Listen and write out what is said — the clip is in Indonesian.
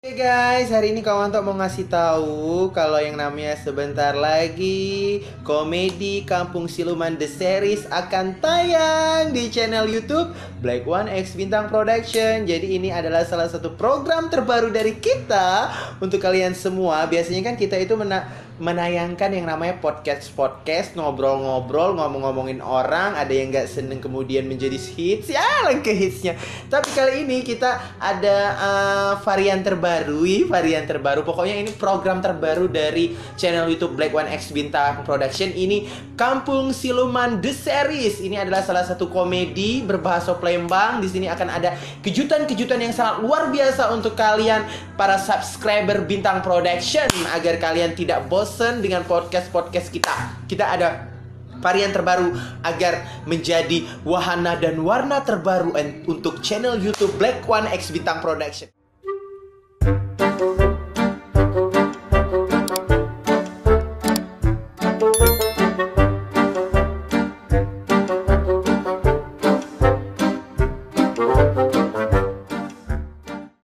Oke guys, hari ini Kawanto mau ngasih tahu kalau yang namanya sebentar lagi komedi Kampung Siluman The Series akan tayang di channel YouTube Black One X Bintang Production. Jadi ini adalah salah satu program terbaru dari kita untuk kalian semua. Biasanya kan kita itu menayangkan yang namanya podcast ngobrol-ngobrol, ngomong-ngomongin orang, ada yang nggak seneng kemudian menjadi hits, ya langkah hitsnya. Tapi kali ini kita ada varian terbaru. Pokoknya ini program terbaru dari channel YouTube Black One X Bintang Production. Ini Kampung Siluman The Series. Ini adalah salah satu komedi berbahasa Palembang. Di sini akan ada kejutan-kejutan yang sangat luar biasa untuk kalian para subscriber Bintang Production agar kalian tidak bosan dengan podcast kita. Kita ada varian terbaru agar menjadi wahana dan warna terbaru untuk channel YouTube Black One X Bintang Production.